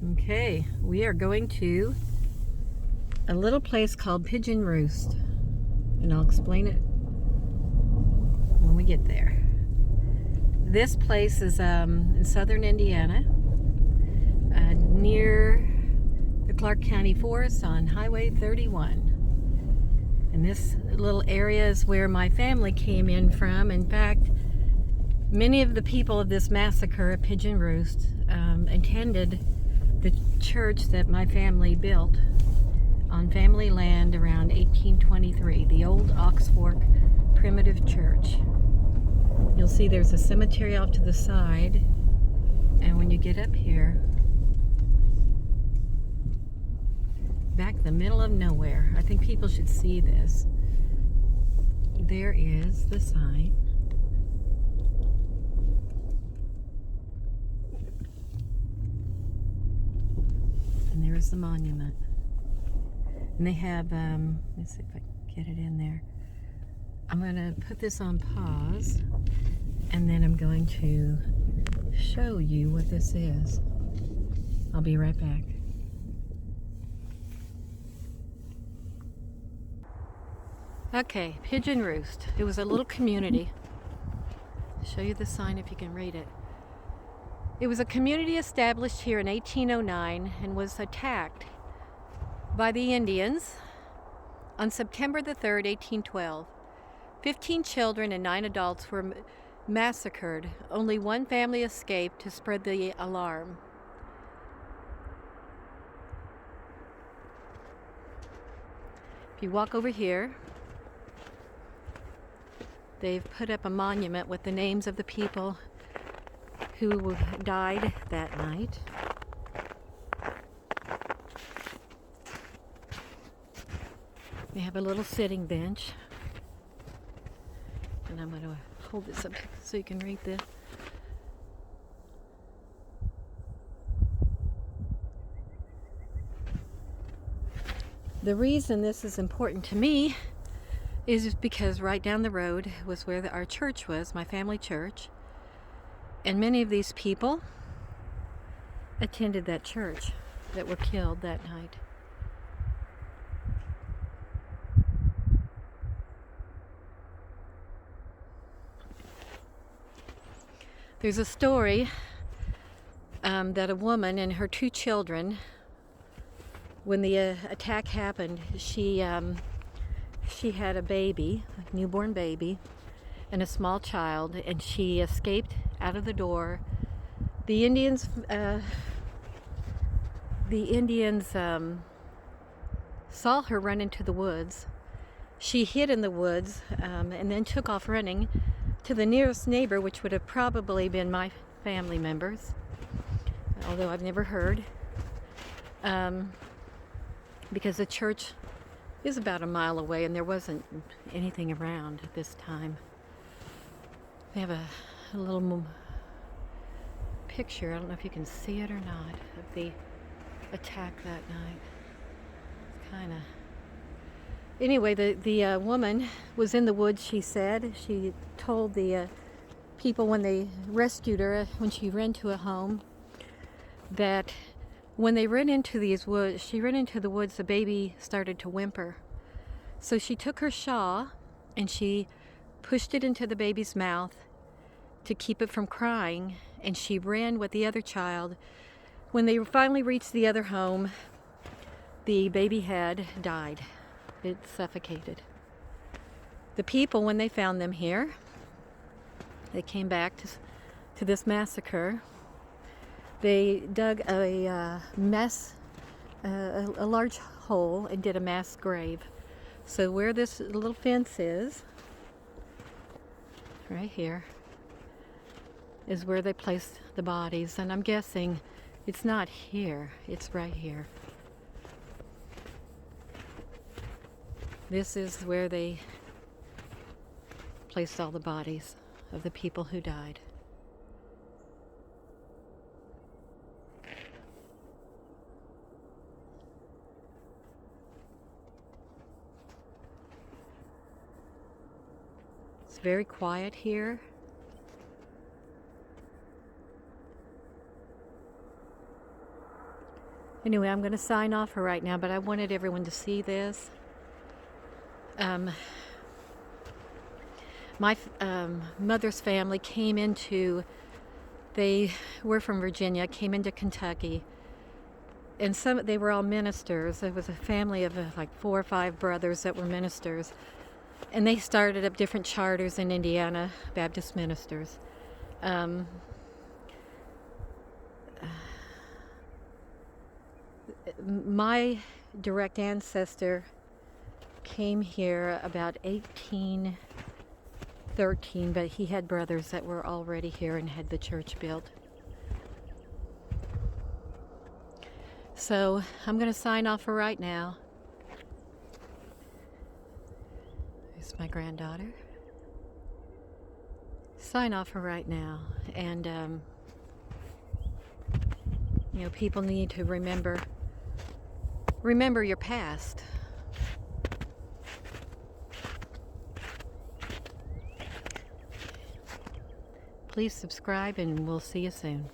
Okay, we are going to a little place called Pigeon Roost, and I'll explain it when we get there. This place is in southern Indiana, near the Clark County Forest on Highway 31. And this little area is where my family came in from. In fact, many of the people of this massacre at Pigeon Roost attended the church that my family built on family land around 1823, the old Ox Fork Primitive Church. You'll see there's a cemetery off to the side, and when you get up here, back in the middle of nowhere, I think people should see this. There is the sign. And there is the monument. And they have, let's see if I can get it in there. I'm going to put this on pause, and then I'm going to show you what this is. I'll be right back. Okay, Pigeon Roost. It was a little community. I'll show you the sign if you can read it. It was a community established here in 1809 and was attacked by the Indians on September the 3rd, 1812. 15 children and 9 adults were massacred. Only one family escaped to spread the alarm. If you walk over here, they've put up a monument with the names of the people who died that night. They have a little sitting bench. And I'm going to hold this up so you can read this. The reason this is important to me is because right down the road was where our church was, my family church. And many of these people attended that church that were killed that night. There's a story that a woman and her 2 children, when the attack happened, she had a baby, a newborn baby, and a small child, and she escaped out of the door. The Indians saw her run into the woods. She hid in the woods and then took off running to the nearest neighbor, which would have probably been my family members, although I've never heard, because the church is about a mile away and there wasn't anything around at this time. They have a little picture, I don't know if you can see it or not, of the attack that night. It's kind of... Anyway, the woman was in the woods, she said. She told the people when they rescued her, when she ran to a home, that when they ran into these woods, she ran into the woods, the baby started to whimper. So she took her shawl and she pushed it into the baby's mouth to keep it from crying, and she ran with the other child. When they finally reached the other home, the baby had died. It suffocated. The people, when they found them here, they came back to this massacre. They dug a large hole and did a mass grave. So where this little fence is, right here, is where they placed the bodies. And I'm guessing it's not here, it's right here. This is where they placed all the bodies of the people who died. It's very quiet here. Anyway, I'm going to sign off for right now, but I wanted everyone to see this. My mother's family came into, they were from Virginia, came into Kentucky, and they were all ministers. There was a family of like 4 or 5 brothers that were ministers, and they started up different charters in Indiana, Baptist ministers. My direct ancestor came here about 1813, but he had brothers that were already here and had the church built. So I'm going to sign off for right now. There's my granddaughter. Sign off for right now. And, you know, people need to remember your past. Please subscribe, and we'll see you soon.